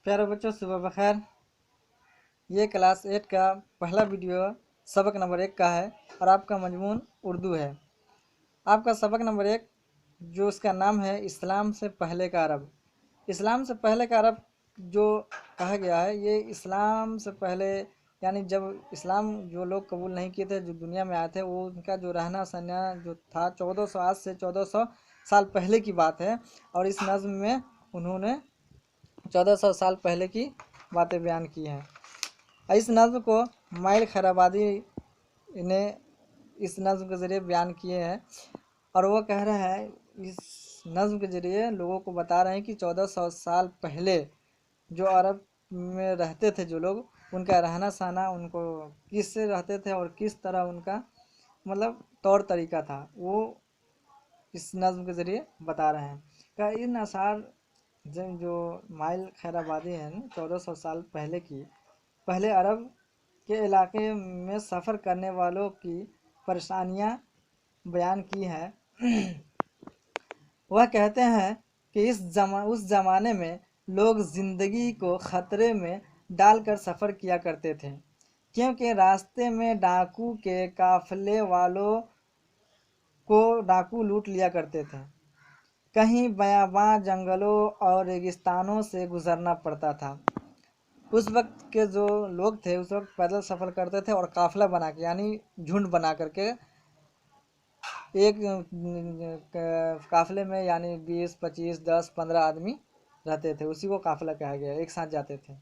प्यारे बच्चों, सुबह बखैर। ये क्लास 8 का पहला वीडियो सबक नंबर 1 का है और आपका मजमून उर्दू है। आपका सबक नंबर 1 जो उसका नाम है इस्लाम से पहले का अरब। इस्लाम से पहले का अरब जो कहा गया है, ये इस्लाम से पहले यानी जब इस्लाम जो लोग कबूल नहीं किए थे, जो दुनिया में आए थे, वो उनका जो रहना सहना जो था 1400 आज से 1400 साल पहले की बात है। और इस नज़्म में उन्होंने 1400 साल पहले की बातें बयान की हैं। इस नज़्म को माइल खैराबादी ने इस नज़्म के ज़रिए बयान किए हैं और वो कह रहे हैं इस नज़्म के ज़रिए लोगों को बता रहे हैं कि 1400 साल पहले जो अरब में रहते थे जो लोग, उनका रहना सहना, उनको किस से रहते थे और किस तरह उनका मतलब तौर तरीका था, वो इस नज़्म के ज़रिए बता रहे हैं। क्या इन अशार जो माइल खैराबादी हैं 1400 साल पहले की, पहले अरब के इलाके में सफ़र करने वालों की परेशानियां बयान की हैं। वह कहते हैं कि उस ज़माने में लोग ज़िंदगी को ख़तरे में डालकर सफ़र किया करते थे, क्योंकि रास्ते में डाकू के काफ़िले वालों को डाकू लूट लिया करते थे। कहीं बयाबां जंगलों और रेगिस्तानों से गुजरना पड़ता था। उस वक्त के जो लोग थे उस वक्त पैदल सफ़र करते थे और काफ़िला बना के यानी झुंड बना करके एक काफ़िले में यानी 20, 25, 10, 15 आदमी रहते थे, उसी को काफ़िला कहा गया, एक साथ जाते थे।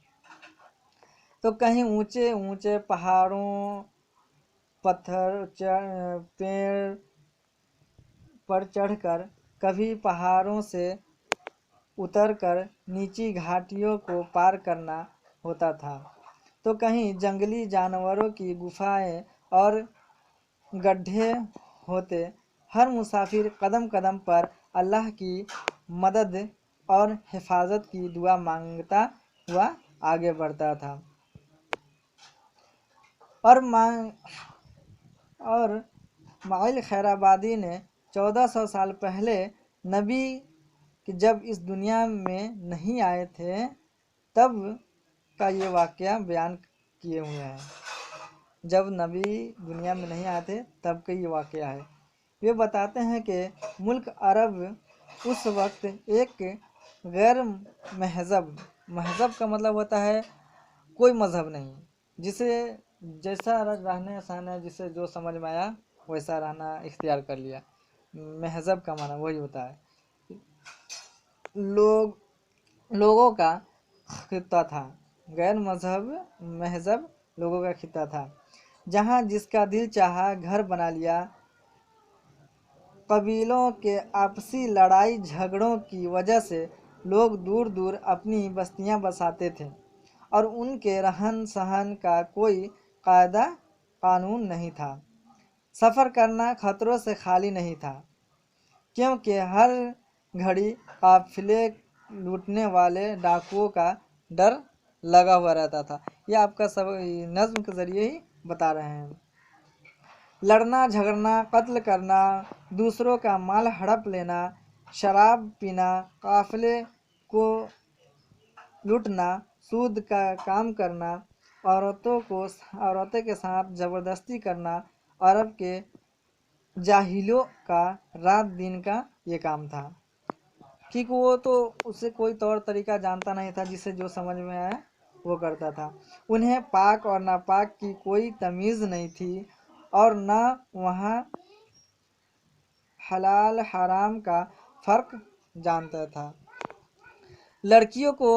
तो कहीं ऊंचे ऊंचे पहाड़ों पत्थर पेड़ पर चढ़कर, कभी पहाड़ों से उतरकर नीची घाटियों को पार करना होता था, तो कहीं जंगली जानवरों की गुफाएं और गड्ढे होते। हर मुसाफिर कदम कदम पर अल्लाह की मदद और हिफाजत की दुआ मांगता हुआ आगे बढ़ता था। और माइल खैराबादी ने 1400 साल पहले नबी कि जब इस दुनिया में नहीं आए थे तब का ये वाक़या बयान किए हुए हैं। जब नबी दुनिया में नहीं आए थे तब का ये वाक़या है। वे बताते हैं कि मुल्क अरब उस वक्त एक गैर महजब का मतलब होता है कोई मज़हब नहीं, जिसे जैसा रहने सहना, जिसे जो समझ में आया वैसा रहना इख्तियार कर लिया। महजब का माना वही होता है, लोगों का खित्ता था। गैर महजब लोगों का खित्ता था, जहाँ जिसका दिल चाहा घर बना लिया। कबीलों के आपसी लड़ाई झगड़ों की वजह से लोग दूर दूर अपनी बस्तियां बसाते थे और उनके रहन सहन का कोई कायदा कानून नहीं था। सफ़र करना खतरों से खाली नहीं था, क्योंकि हर घड़ी काफिले लूटने वाले डाकुओं का डर लगा हुआ रहता था। ये आपका सब नज़्म के ज़रिए ही बता रहे हैं। लड़ना झगड़ना, कत्ल करना, दूसरों का माल हड़प लेना, शराब पीना, काफिले को लूटना, सूद का काम करना, औरतों के साथ ज़बरदस्ती करना अरब के जाहिलों का रात दिन का ये काम था। क्योंकि वो तो उससे कोई तौर तरीका जानता नहीं था, जिसे जो समझ में आया वो करता था। उन्हें पाक और नापाक की कोई तमीज़ नहीं थी और न वहाँ हलाल हराम का फ़र्क जानता था। लड़कियों को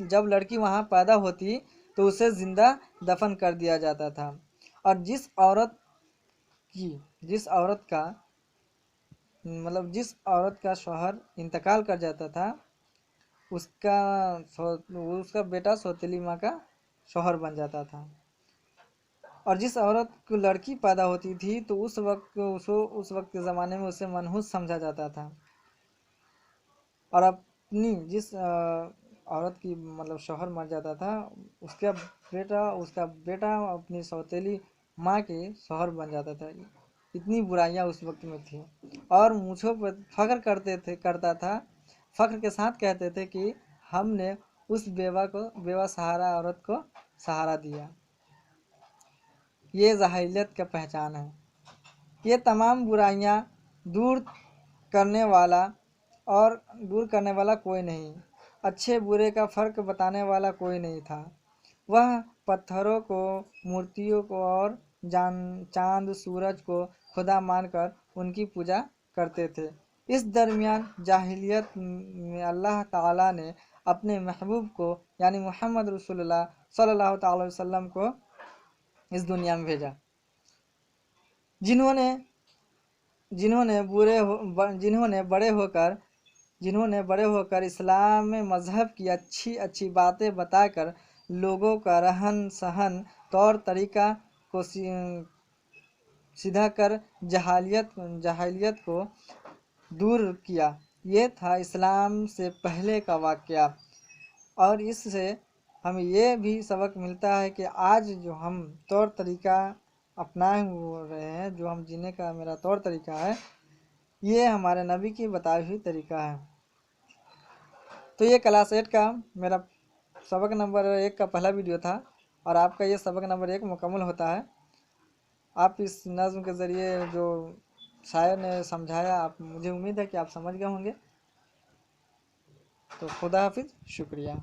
जब लड़की वहाँ पैदा होती तो उसे ज़िंदा दफन कर दिया जाता था, और जिस औरत का शौहर इंतकाल कर जाता था उसका बेटा सौतेली माँ का शौहर बन जाता था। और जिस औरत को लड़की पैदा होती थी तो उस वक्त के ज़माने में उसे मनहूस समझा जाता था। और अपनी जिस औरत की मतलब शौहर मर जाता था, उसका बेटा अपनी सौतेली माँ के शौहर बन जाता था। इतनी बुराइयां उस वक्त में थी। और मूँछों पर फ़ख्र करता था, फ़ख्र के साथ कहते थे कि ہم نے اس بیوہ سہارا عورت کو سہارا دیا۔ یہ جاہلیت کا پہچان ہے۔ یہ تمام برائیاں دور کرنے والا کوئی نہیں، اچھے برے کا فرق بتانے والا کوئی نہیں تھا۔ وہ پتھروں کو، مورتیوں کو اور چاند سورج کو خدا مان کر ان کی پوجا کرتے تھے۔ اس درمیان جاہلیت میں اللہ تعالیٰ نے اپنے محبوب کو یعنی محمد رسول اللہ صلی اللہ تعالی وسلم کو اس دنیا میں بھیجا، جنہوں نے بڑے ہو کر اسلام مذہب کی اچھی باتیں بتا کر لوگوں کا رہن سہن طور طریقہ کو سیدھا کر جاہلیت کو دور کیا۔ یہ تھا اسلام سے پہلے کا واقعہ، اور اس سے ہمیں یہ بھی سبق ملتا ہے کہ آج جو ہم طور طریقہ اپنائے رہے ہیں، جو ہم جینے کا میرا طور طریقہ ہے، یہ ہمارے نبی کی بتائی ہوئی طریقہ ہے۔ تو یہ کلاس 8 کا میرا سبق نمبر 1 کا پہلا ویڈیو تھا، اور آپ کا یہ سبق نمبر 1 مکمل ہوتا ہے۔ آپ اس نظم کے ذریعے جو شاعر نے سمجھایا، مجھے امید ہے کہ آپ سمجھ گئے ہوں گے۔ تو خدا حافظ، شکریہ۔